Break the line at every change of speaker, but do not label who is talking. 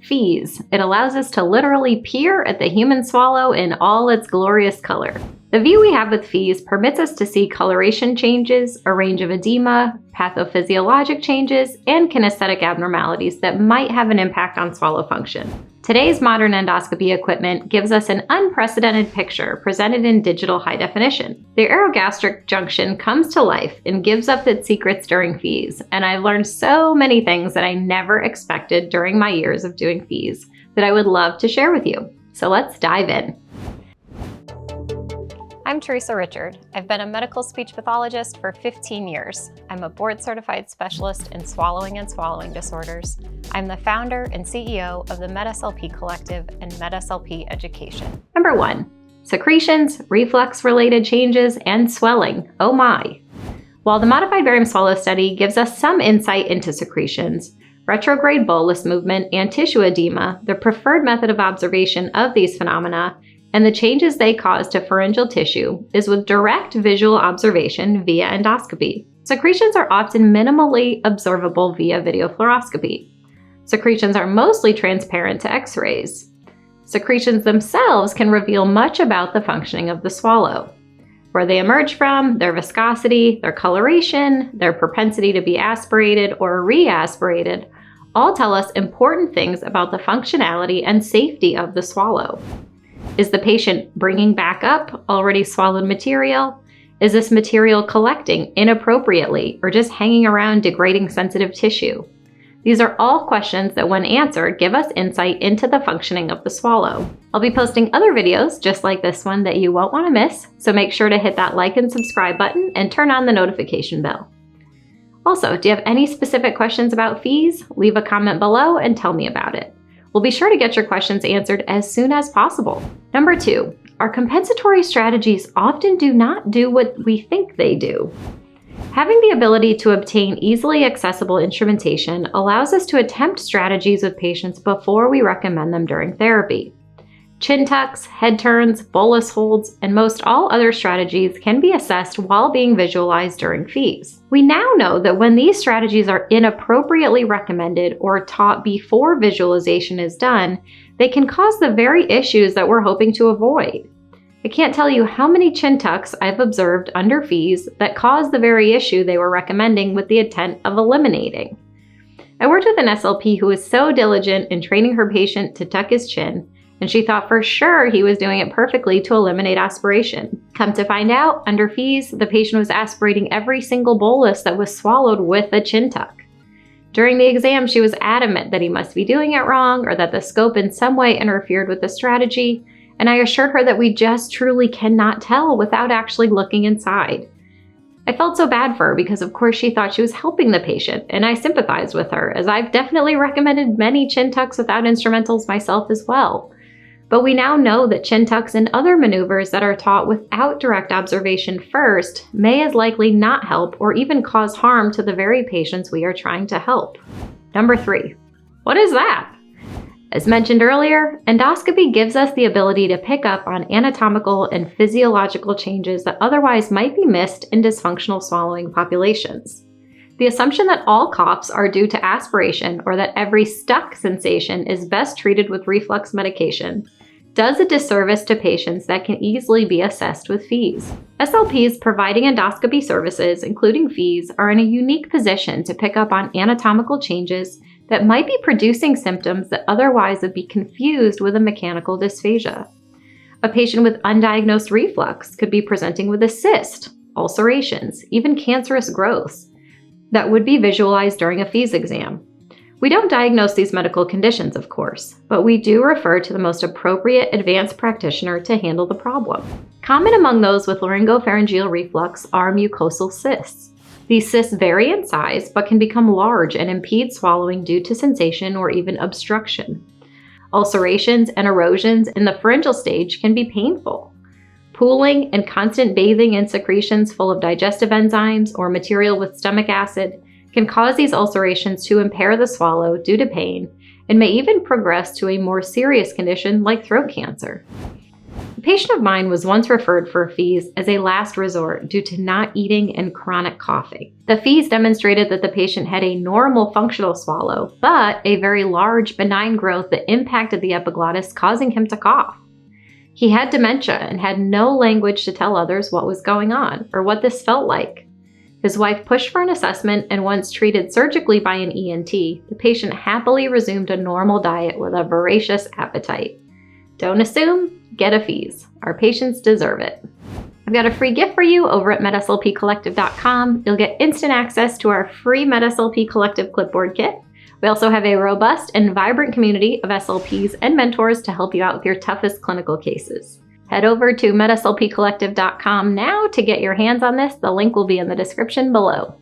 fees. It allows us to literally peer at the human swallow in all its glorious color. The view we have with fees permits us to see coloration changes, a range of edema, patho-physiologic changes, and kinesthetic abnormalities that might have an impact on swallow function. Today's modern endoscopy equipment gives us an unprecedented picture presented in digital high definition. The aerogastric junction comes to life and gives up its secrets during fees, and I've learned so many things that I never expected during my years of doing fees that I would love to share with you. So let's dive in.
I'm Theresa Richard. I've been a medical speech pathologist for 15 years. I'm a board-certified specialist in swallowing and swallowing disorders. I'm the founder and CEO of the MedSLP Collective and MedSLP Education.
Number 1. Secretions, reflux-related changes, and swelling. Oh my! While the Modified Barium Swallow study gives us some insight into secretions, retrograde bolus movement and tissue edema, the preferred method of observation of these phenomena, and the changes they cause to pharyngeal tissue is with direct visual observation via endoscopy. Secretions are often minimally observable via video fluoroscopy. Secretions are mostly transparent to X-rays. Secretions themselves can reveal much about the functioning of the swallow. Where they emerge from, their viscosity, their coloration, their propensity to be aspirated or re-aspirated, all tell us important things about the functionality and safety of the swallow. Is the patient bringing back up already swallowed material? Is this material collecting inappropriately or just hanging around degrading sensitive tissue? These are all questions that, when answered, give us insight into the functioning of the swallow. I'll be posting other videos just like this one that you won't want to miss, so make sure to hit that like and subscribe button and turn on the notification bell. Also, do you have any specific questions about fees? Leave a comment below and tell me about it. We'll be sure to get your questions answered as soon as possible. Number 2, our compensatory strategies often do not do what we think they do. Having the ability to obtain easily accessible instrumentation allows us to attempt strategies with patients before we recommend them during therapy. Chin tucks, head turns, bolus holds, and most all other strategies can be assessed while being visualized during fees. We now know that when these strategies are inappropriately recommended or taught before visualization is done, they can cause the very issues that we're hoping to avoid. I can't tell you how many chin tucks I've observed under fees that caused the very issue they were recommending with the intent of eliminating. I worked with an SLP who was so diligent in training her patient to tuck his chin, and she thought for sure he was doing it perfectly to eliminate aspiration. Come to find out, under fees, the patient was aspirating every single bolus that was swallowed with a chin tuck. During the exam, she was adamant that he must be doing it wrong or that the scope in some way interfered with the strategy, and I assured her that we just truly cannot tell without actually looking inside. I felt so bad for her because of course she thought she was helping the patient, and I sympathized with her, as I've definitely recommended many chin tucks without instrumentals myself as well. But we now know that chin tucks and other maneuvers that are taught without direct observation first may as likely not help or even cause harm to the very patients we are trying to help. Number 3, what is that? As mentioned earlier, endoscopy gives us the ability to pick up on anatomical and physiological changes that otherwise might be missed in dysfunctional swallowing populations. The assumption that all coughs are due to aspiration or that every stuck sensation is best treated with reflux medication does a disservice to patients that can easily be assessed with fees. SLPs providing endoscopy services, including fees, are in a unique position to pick up on anatomical changes that might be producing symptoms that otherwise would be confused with a mechanical dysphagia. A patient with undiagnosed reflux could be presenting with a cyst, ulcerations, even cancerous growths that would be visualized during a fees exam. We don't diagnose these medical conditions, of course, but we do refer to the most appropriate advanced practitioner to handle the problem. Common among those with laryngopharyngeal reflux are mucosal cysts. These cysts vary in size, but can become large and impede swallowing due to sensation or even obstruction. Ulcerations and erosions in the pharyngeal stage can be painful. Pooling and constant bathing in secretions full of digestive enzymes or material with stomach acid can cause these ulcerations to impair the swallow due to pain and may even progress to a more serious condition like throat cancer. patient of mine was once referred for fees as a last resort due to not eating and chronic coughing. The fees demonstrated that the patient had a normal functional swallow, but a very large benign growth that impacted the epiglottis, causing him to cough. He had dementia and had no language to tell others what was going on or what this felt like. His wife pushed for an assessment, and once treated surgically by an ENT, the patient happily resumed a normal diet with a voracious appetite. Don't assume, get a fees. Our patients deserve it. I've got a free gift for you over at medslpcollective.com. You'll get instant access to our free MedSLP Collective clipboard kit. We also have a robust and vibrant community of SLPs and mentors to help you out with your toughest clinical cases. Head over to medslpcollective.com now to get your hands on this. The link will be in the description below.